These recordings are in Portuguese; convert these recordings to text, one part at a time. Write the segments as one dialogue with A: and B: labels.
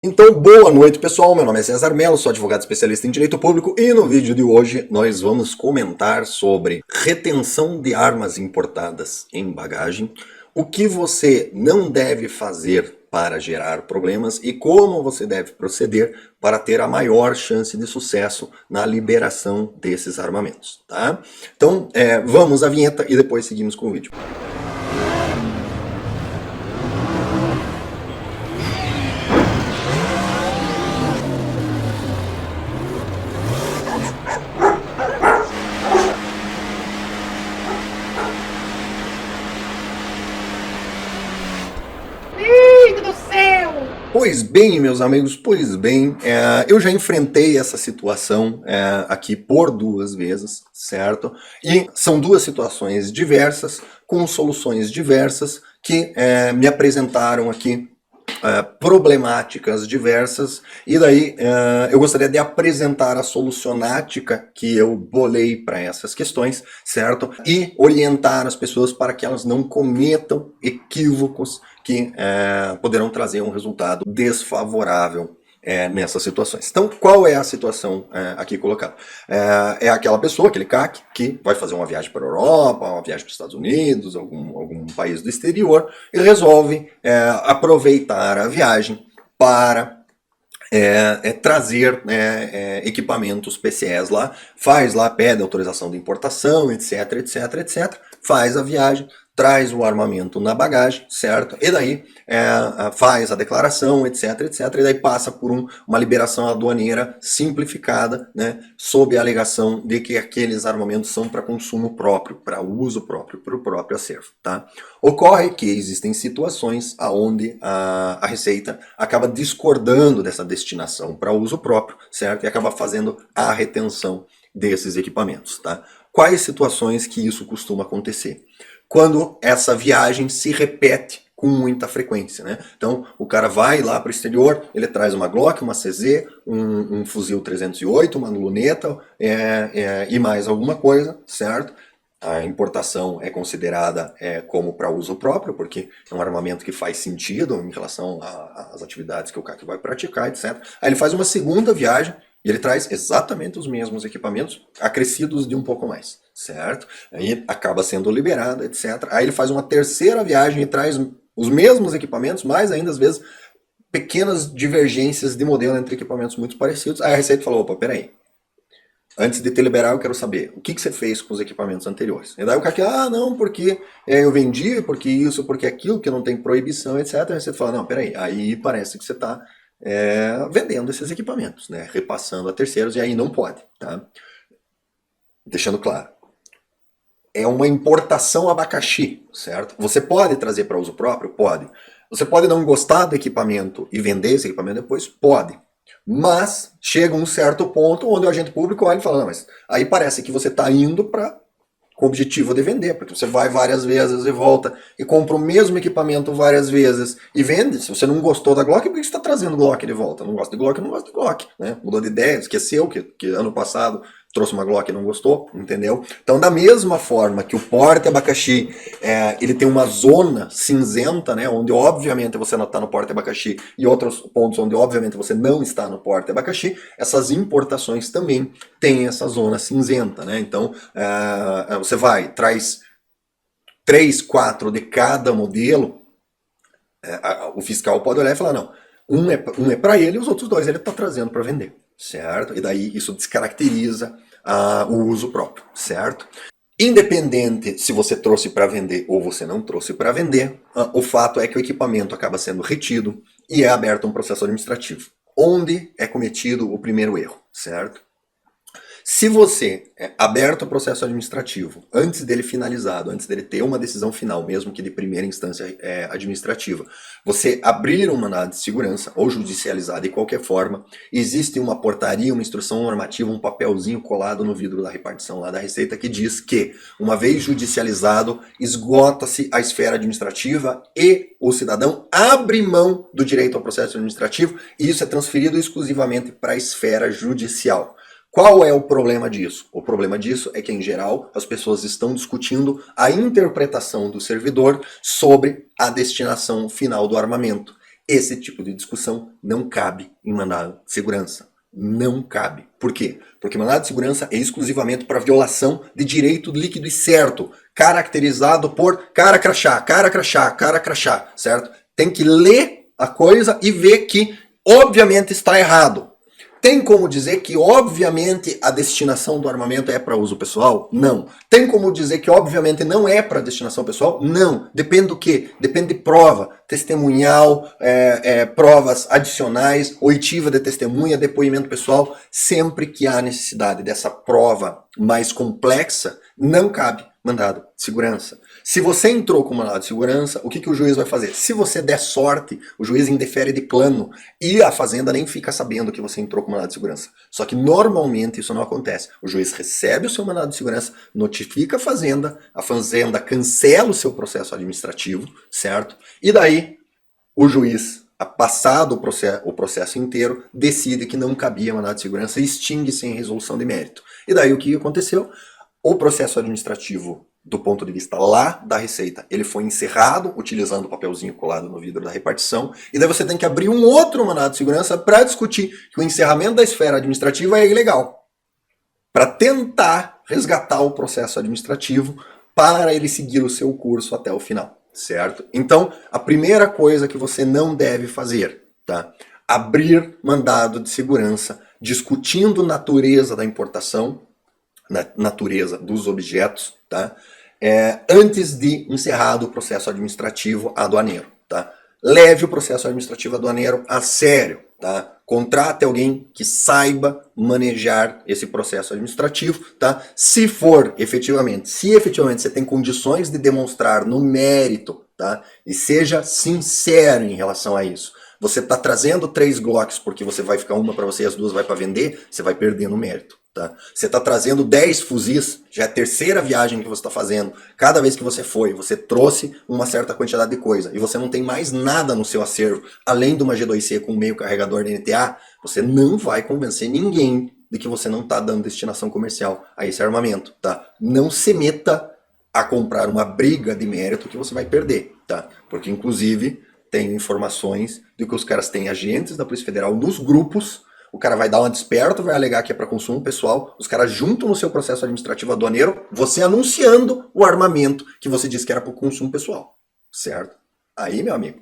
A: Então, boa noite, pessoal. Meu nome é César Mello, sou advogado especialista em direito público e no vídeo de hoje nós vamos comentar sobre retenção de armas importadas em bagagem, o que você não deve fazer para gerar problemas e como você deve proceder para ter a maior chance de sucesso na liberação desses armamentos, tá? Então, vamos à vinheta e depois seguimos com o vídeo.
B: Do céu!
A: Pois bem, meus amigos, eu já enfrentei essa situação aqui por 2 vezes, certo? E são 2 situações diversas, com soluções diversas, que me apresentaram aqui problemáticas diversas, e daí eu gostaria de apresentar a solucionática que eu bolei para essas questões, certo? E orientar as pessoas para que elas não cometam equívocos que poderão trazer um resultado desfavorável nessas situações. Então, qual é a situação aqui colocada? É aquela pessoa, aquele CAC, que vai fazer uma viagem para a Europa, uma viagem para os Estados Unidos, algum país do exterior, e resolve aproveitar a viagem para trazer equipamentos PCEs lá, faz lá, pede autorização de importação, etc, etc, etc, faz a viagem, traz o armamento na bagagem, certo? E daí faz a declaração, etc, etc, e daí passa por uma liberação aduaneira simplificada, né, sob a alegação de que aqueles armamentos são para consumo próprio, para uso próprio, para o próprio acervo, tá? Ocorre que existem situações onde a Receita acaba discordando dessa destinação para uso próprio, certo? E acaba fazendo a retenção desses equipamentos, tá? Quais situações que isso costuma acontecer? Quando essa viagem se repete com muita frequência, né? Então, o cara vai lá para o exterior, ele traz uma Glock, uma CZ, um fuzil 308, uma luneta e mais alguma coisa, certo? A importação é considerada como para uso próprio, porque é um armamento que faz sentido em relação às atividades que o CAC vai praticar, etc. Aí ele faz uma segunda viagem e ele traz exatamente os mesmos equipamentos, acrescidos de um pouco mais, certo? Aí acaba sendo liberado, etc. Aí ele faz uma terceira viagem e traz os mesmos equipamentos, mais ainda às vezes pequenas divergências de modelo entre equipamentos muito parecidos. Aí a Receita falou, opa, peraí. Antes de te liberar, eu quero saber o que você fez com os equipamentos anteriores. E daí o cara, não, porque eu vendi, porque isso, porque aquilo, que não tem proibição, etc. E você fala, não, peraí, aí parece que você está vendendo esses equipamentos, né? Repassando a terceiros, e aí não pode, tá? Deixando claro. É uma importação abacaxi, certo? Você pode trazer para uso próprio? Pode. Você pode não gostar do equipamento e vender esse equipamento depois? Pode. Mas chega um certo ponto onde o agente público olha e fala, não, mas aí parece que você está indo com o objetivo de vender, porque você vai várias vezes e volta e compra o mesmo equipamento várias vezes e vende. Se você não gostou da Glock, por que você está trazendo Glock de volta? Não gosta de Glock, não gosta de Glock, né? Mudou de ideia, esqueceu que ano passado trouxe uma Glock e não gostou, entendeu? Então, da mesma forma que o porte-abacaxi, ele tem uma zona cinzenta, né, onde obviamente você não está no porte-abacaxi e outros pontos onde obviamente você não está no porte-abacaxi, essas importações também têm essa zona cinzenta, né? Então, você traz 3, 4 de cada modelo, o fiscal pode olhar e falar, não, um é para ele e os outros 2 ele está trazendo para vender, certo? E daí isso descaracteriza o uso próprio, certo? Independente se você trouxe para vender ou você não trouxe para vender, o fato é que o equipamento acaba sendo retido e é aberto um processo administrativo, onde é cometido o primeiro erro, certo? Se você aberto o processo administrativo, antes dele finalizado, antes dele ter uma decisão final, mesmo que de primeira instância administrativa, você abrir um mandado de segurança ou judicializar de qualquer forma, existe uma portaria, uma instrução normativa, um papelzinho colado no vidro da repartição lá da Receita que diz que, uma vez judicializado, esgota-se a esfera administrativa e o cidadão abre mão do direito ao processo administrativo e isso é transferido exclusivamente para a esfera judicial. Qual é o problema disso? O problema disso é que, em geral, as pessoas estão discutindo a interpretação do servidor sobre a destinação final do armamento. Esse tipo de discussão não cabe em mandado de segurança. Não cabe. Por quê? Porque mandado de segurança é exclusivamente para violação de direito líquido e certo, caracterizado por cara crachá, cara crachá, cara crachá, certo? Tem que ler a coisa e ver que, obviamente, está errado. Tem como dizer que, obviamente, a destinação do armamento é para uso pessoal? Não. Tem como dizer que, obviamente, não é para destinação pessoal? Não. Depende do quê? Depende de prova, testemunhal, provas adicionais, oitiva de testemunha, depoimento pessoal. Sempre que há necessidade dessa prova mais complexa, não cabe mandado de segurança. Se você entrou com mandado de segurança, o que o juiz vai fazer? Se você der sorte, o juiz indefere de plano e a fazenda nem fica sabendo que você entrou com mandado de segurança. Só que normalmente isso não acontece. O juiz recebe o seu mandado de segurança, notifica a fazenda cancela o seu processo administrativo, certo? E daí o juiz, passado o processo inteiro, decide que não cabia mandado de segurança e extingue sem resolução de mérito. E daí o que aconteceu? O processo administrativo, do ponto de vista lá da Receita, ele foi encerrado utilizando o papelzinho colado no vidro da repartição, e daí você tem que abrir um outro mandado de segurança para discutir que o encerramento da esfera administrativa é ilegal, para tentar resgatar o processo administrativo para ele seguir o seu curso até o final, certo? Então, a primeira coisa que você não deve fazer, tá? Abrir mandado de segurança discutindo natureza da importação, natureza dos objetos, tá? Antes de encerrado o processo administrativo aduaneiro, tá? Leve o processo administrativo aduaneiro a sério, tá? Contrate alguém que saiba manejar esse processo administrativo, tá? Se efetivamente você tem condições de demonstrar no mérito, tá? E seja sincero em relação a isso. Você está trazendo 3 Glocks porque você vai ficar uma para você e as 2 vai para vender, você vai perder no mérito. Tá? Você está trazendo 10 fuzis, já é a terceira viagem que você está fazendo. Cada vez que você trouxe uma certa quantidade de coisa e você não tem mais nada no seu acervo, além de uma G2C com meio carregador de NTA, você não vai convencer ninguém de que você não está dando destinação comercial a esse armamento. Tá? Não se meta a comprar uma briga de mérito que você vai perder. Tá? Porque, inclusive, tem informações de que os caras têm agentes da Polícia Federal nos grupos. O cara vai dar uma desperta, vai alegar que é para consumo pessoal, os caras juntam no seu processo administrativo aduaneiro, você anunciando o armamento que você disse que era para consumo pessoal, certo? Aí, meu amigo,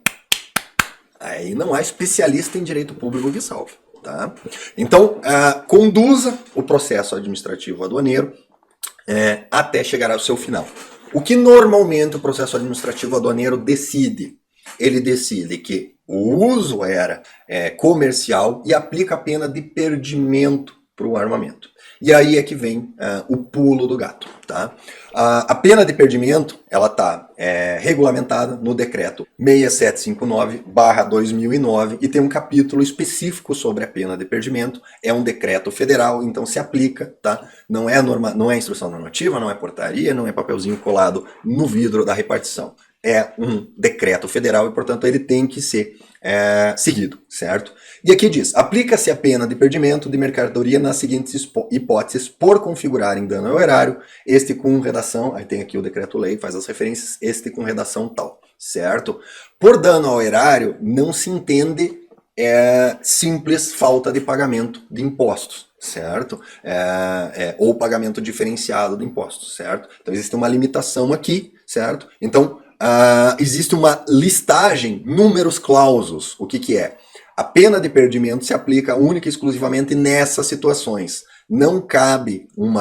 A: aí não há especialista em direito público que salve, tá? Então, conduza o processo administrativo aduaneiro até chegar ao seu final. O que normalmente o processo administrativo aduaneiro decide? Ele decide que o uso era comercial e aplica a pena de perdimento para o armamento. E aí é que vem o pulo do gato. Tá? A pena de perdimento ela está regulamentada no decreto 6759/2009 e tem um capítulo específico sobre a pena de perdimento. É um decreto federal, então se aplica. Tá? Não é instrução normativa, não é portaria, não é papelzinho colado no vidro da repartição. É um decreto federal e, portanto, ele tem que ser seguido, certo? E aqui diz, aplica-se a pena de perdimento de mercadoria nas seguintes hipóteses por configurar em dano ao erário, este com redação, aí tem aqui o decreto-lei, faz as referências, este com redação tal, certo? Por dano ao erário, não se entende simples falta de pagamento de impostos, certo? Ou pagamento diferenciado de impostos, certo? Então existe uma limitação aqui, certo? Então, existe uma listagem, números clausos. O que é? A pena de perdimento se aplica única e exclusivamente nessas situações. Não cabe um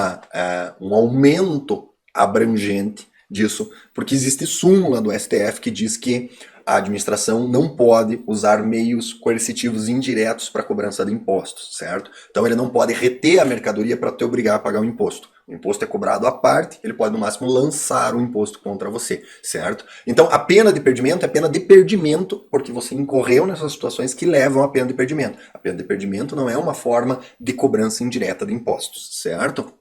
A: aumento abrangente disso, porque existe súmula do STF que diz que a administração não pode usar meios coercitivos indiretos para cobrança de impostos, certo? Então ele não pode reter a mercadoria para te obrigar a pagar o imposto. O imposto é cobrado à parte, ele pode no máximo lançar o imposto contra você, certo? Então a pena de perdimento é pena de perdimento porque você incorreu nessas situações que levam à pena de perdimento. A pena de perdimento não é uma forma de cobrança indireta de impostos, certo?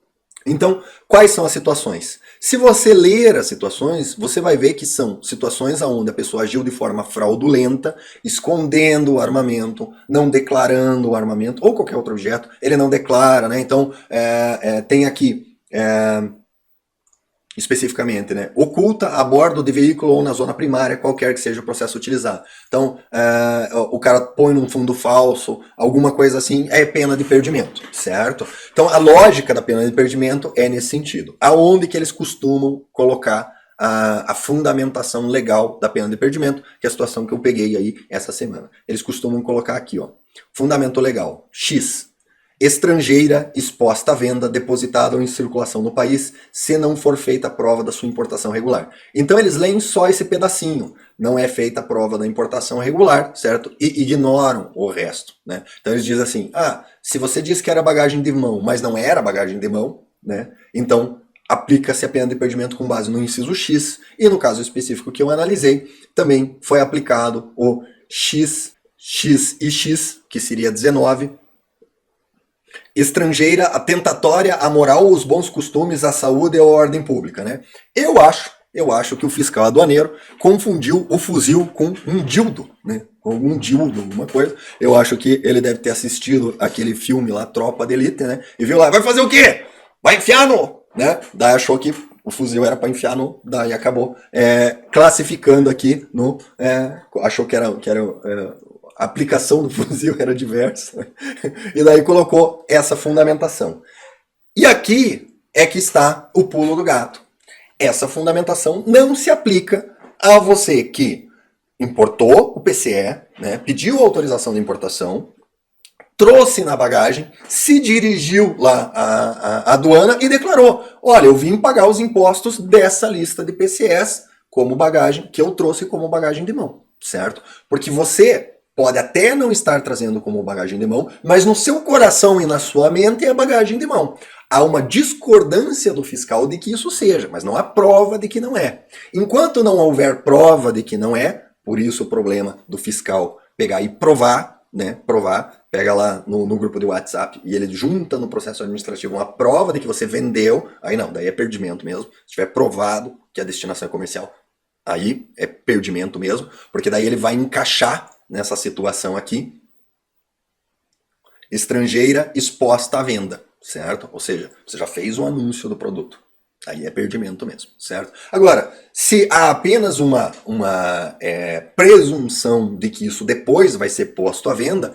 A: Então, quais são as situações? Se você ler as situações, você vai ver que são situações onde a pessoa agiu de forma fraudulenta, escondendo o armamento, não declarando o armamento, ou qualquer outro objeto, ele não declara, né? Então, tem aqui especificamente, né? Oculta a bordo de veículo ou na zona primária, qualquer que seja o processo utilizado. Então, o cara põe num fundo falso, alguma coisa assim, é pena de perdimento, certo? Então, a lógica da pena de perdimento é nesse sentido. Aonde que eles costumam colocar a fundamentação legal da pena de perdimento, que é a situação que eu peguei aí essa semana. Eles costumam colocar aqui, ó, fundamento legal, X, estrangeira exposta à venda, depositada ou em circulação no país, se não for feita a prova da sua importação regular. Então eles leem só esse pedacinho, não é feita a prova da importação regular, certo? E ignoram o resto, né? Então eles dizem assim, se você disse que era bagagem de mão, mas não era bagagem de mão, né? Então aplica-se a pena de perdimento com base no inciso X, e no caso específico que eu analisei, também foi aplicado o X, X e X, que seria 19, estrangeira, atentatória à moral, os bons costumes, à saúde ou à ordem pública, né? Eu acho que o fiscal aduaneiro confundiu o fuzil com um dildo, né? Algum dildo, alguma coisa. Eu acho que ele deve ter assistido aquele filme lá, Tropa de Elite, né? E viu lá, vai fazer o quê? Vai enfiar no... né? Daí achou que o fuzil era para enfiar no... Daí acabou classificando aqui no... achou que era a aplicação do fuzil era diversa, e daí colocou essa fundamentação. E aqui é que está o pulo do gato. Essa fundamentação não se aplica a você que importou o PCE, né, pediu autorização de importação, trouxe na bagagem, se dirigiu lá à aduana e declarou, olha, eu vim pagar os impostos dessa lista de PCEs como bagagem, que eu trouxe como bagagem de mão, certo? Porque você pode até não estar trazendo como bagagem de mão, mas no seu coração e na sua mente é bagagem de mão. Há uma discordância do fiscal de que isso seja, mas não há prova de que não é. Enquanto não houver prova de que não é, por isso o problema do fiscal pegar e provar, né? Provar, pega lá no grupo de WhatsApp e ele junta no processo administrativo uma prova de que você vendeu, aí não, daí é perdimento mesmo. Se tiver provado que a destinação é comercial, aí é perdimento mesmo, porque daí ele vai encaixar nessa situação aqui, estrangeira exposta à venda, certo? Ou seja, você já fez o anúncio do produto. Aí é perdimento mesmo, certo? Agora, se há apenas uma presunção de que isso depois vai ser posto à venda,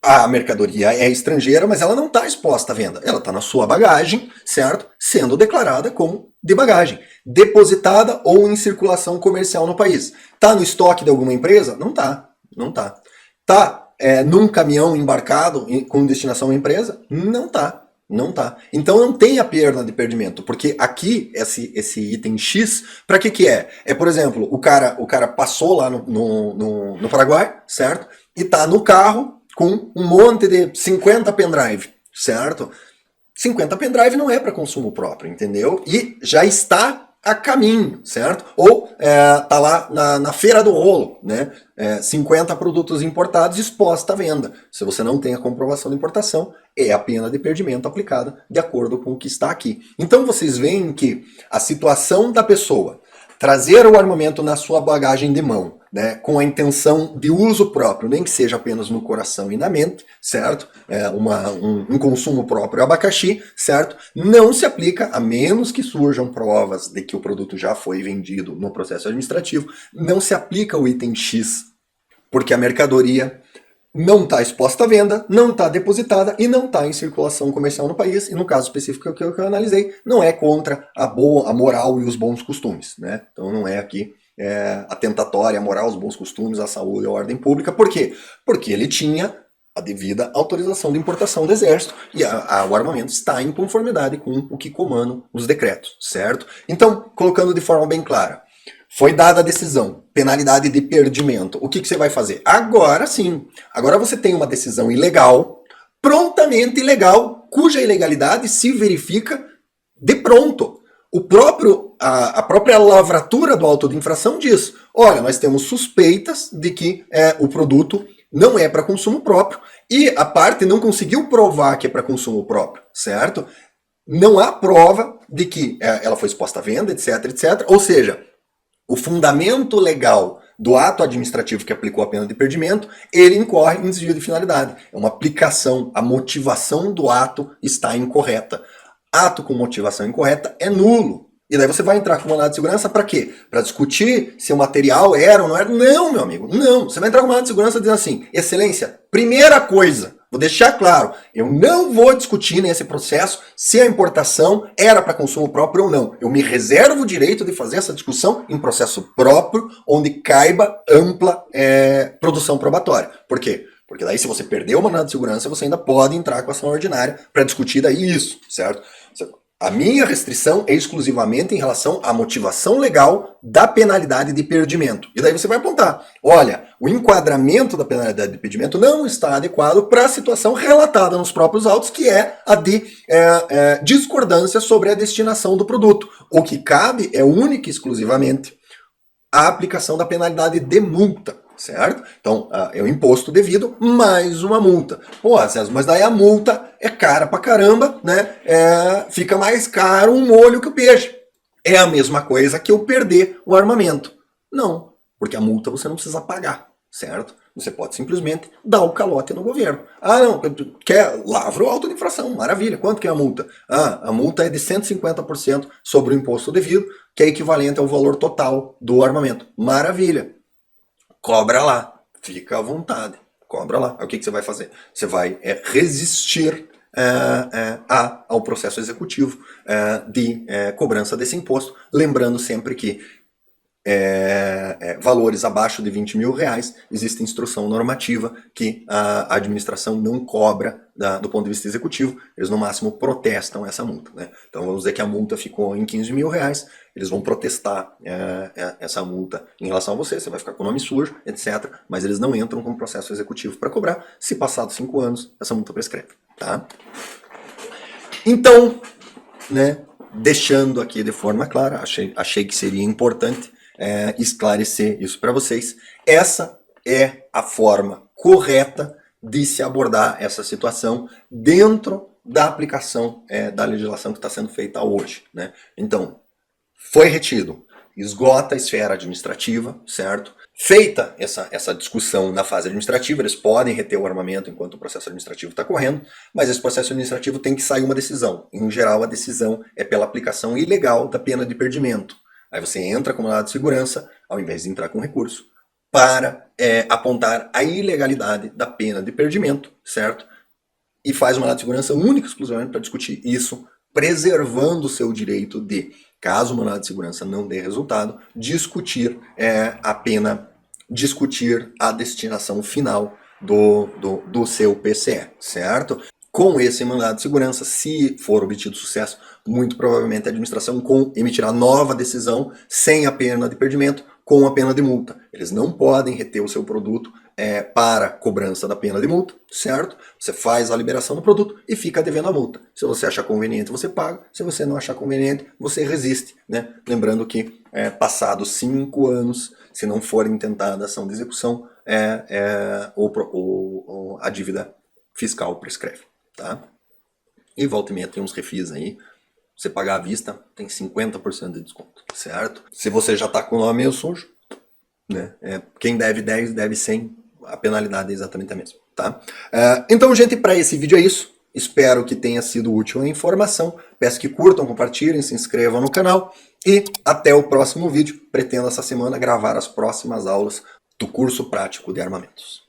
A: a mercadoria é estrangeira, mas ela não está exposta à venda. Ela está na sua bagagem, certo? Sendo declarada como de bagagem, depositada ou em circulação comercial no país. Está no estoque de alguma empresa? Não está. Não tá. Tá num caminhão embarcado com destinação à empresa? Não tá. Não tá. Então não tem a perda de perdimento, porque aqui esse item X, para que é? Por exemplo, o cara passou lá no Paraguai, certo? E tá no carro com um monte de 50 pendrive, certo? 50 pendrive não é para consumo próprio, entendeu? E já está a caminho, certo? Ou tá lá na feira do rolo, né? 50 produtos importados expostos à venda. Se você não tem a comprovação de importação, é a pena de perdimento aplicada de acordo com o que está aqui. Então vocês veem que a situação da pessoa trazer o armamento na sua bagagem de mão, né, com a intenção de uso próprio, nem que seja apenas no coração e na mente, certo? Um consumo próprio abacaxi, certo? Não se aplica, a menos que surjam provas de que o produto já foi vendido no processo administrativo, não se aplica o item X, porque a mercadoria não está exposta à venda, não está depositada e não está em circulação comercial no país, e no caso específico que eu analisei, não é contra a moral e os bons costumes, né? Então não é aqui atentatória à moral, os bons costumes, à saúde e à ordem pública. Por quê? Porque ele tinha a devida autorização de importação do Exército e o armamento está em conformidade com o que comandam os decretos, certo? Então, colocando de forma bem clara, foi dada a decisão, penalidade de perdimento. O que você vai fazer? Agora sim. Agora você tem uma decisão ilegal, prontamente ilegal, cuja ilegalidade se verifica de pronto. A própria lavratura do auto de infração diz, olha, nós temos suspeitas de que o produto não é para consumo próprio e a parte não conseguiu provar que é para consumo próprio, certo? Não há prova de que ela foi exposta à venda, etc, etc. Ou seja, o fundamento legal do ato administrativo que aplicou a pena de perdimento, ele incorre em desvio de finalidade. É uma aplicação, a motivação do ato está incorreta. Ato com motivação incorreta é nulo E daí você vai entrar com mandado de segurança para quê? Para discutir se o material era ou não era? Não, meu amigo, não. Você vai entrar com mandado de segurança dizendo assim, excelência, primeira coisa, vou deixar claro, eu não vou discutir nesse processo se a importação era para consumo próprio ou não. Eu me reservo o direito de fazer essa discussão em processo próprio, onde caiba ampla produção probatória. Por quê? Porque daí se você perdeu o mandado de segurança, você ainda pode entrar com ação ordinária para discutir daí isso, certo? A minha restrição é exclusivamente em relação à motivação legal da penalidade de perdimento. E daí você vai apontar, olha, o enquadramento da penalidade de perdimento não está adequado para a situação relatada nos próprios autos, que é a de discordância sobre a destinação do produto. O que cabe é única e exclusivamente a aplicação da penalidade de multa. Certo? Então, é o imposto devido mais uma multa. Pô, César, mas daí a multa é cara pra caramba, né? Fica mais caro um molho que o peixe. É a mesma coisa que eu perder o armamento. Não, porque a multa você não precisa pagar, certo? Você pode simplesmente dar o calote no governo. Ah, não, quer lavra o auto de infração, maravilha. Quanto que é a multa? Ah, a multa é de 150% sobre o imposto devido, que é equivalente ao valor total do armamento. Maravilha. Cobra lá, fica à vontade, cobra lá. Aí o que você vai fazer? Você vai resistir ao processo executivo de cobrança desse imposto, lembrando sempre que valores abaixo de 20 mil reais, existe instrução normativa que a administração não cobra do ponto de vista executivo, eles no máximo protestam essa multa, né? Então vamos dizer que a multa ficou em 15 mil reais, eles vão protestar essa multa em relação a você vai ficar com o nome sujo, etc. Mas eles não entram com processo executivo para cobrar, se passados 5 anos, essa multa prescreve, tá? Então, né, deixando aqui de forma clara, achei que seria importante esclarecer isso para vocês. Essa é a forma correta de se abordar essa situação dentro da aplicação da legislação que está sendo feita hoje, né? Então, foi retido, esgota a esfera administrativa, certo? Feita essa discussão na fase administrativa, eles podem reter o armamento enquanto o processo administrativo está correndo, mas esse processo administrativo tem que sair uma decisão. Em geral, a decisão é pela aplicação ilegal da pena de perdimento. Aí você entra com mandado de segurança, ao invés de entrar com recurso, para apontar a ilegalidade da pena de perdimento, certo? E faz um mandado de segurança único, exclusivamente para discutir isso, preservando o seu direito de, caso o mandado de segurança não dê resultado, discutir a pena, discutir a destinação final do seu PCE, certo? Com esse mandado de segurança, se for obtido sucesso, muito provavelmente a administração emitirá nova decisão sem a pena de perdimento, com a pena de multa. Eles não podem reter o seu produto para cobrança da pena de multa, certo? Você faz a liberação do produto e fica devendo a multa. Se você achar conveniente, você paga. Se você não achar conveniente, você resiste, né? Lembrando que passados 5 anos, se não for intentada a ação de execução, a dívida fiscal prescreve, tá? E volta e meia tem uns refis aí. Você pagar à vista, tem 50% de desconto, certo? Se você já está com o nome meio sujo, né? Quem deve 10, deve 100, a penalidade é exatamente a mesma, tá? Então, gente, para esse vídeo é isso. Espero que tenha sido útil a informação. Peço que curtam, compartilhem, se inscrevam no canal. E até o próximo vídeo. Pretendo essa semana gravar as próximas aulas do curso prático de armamentos.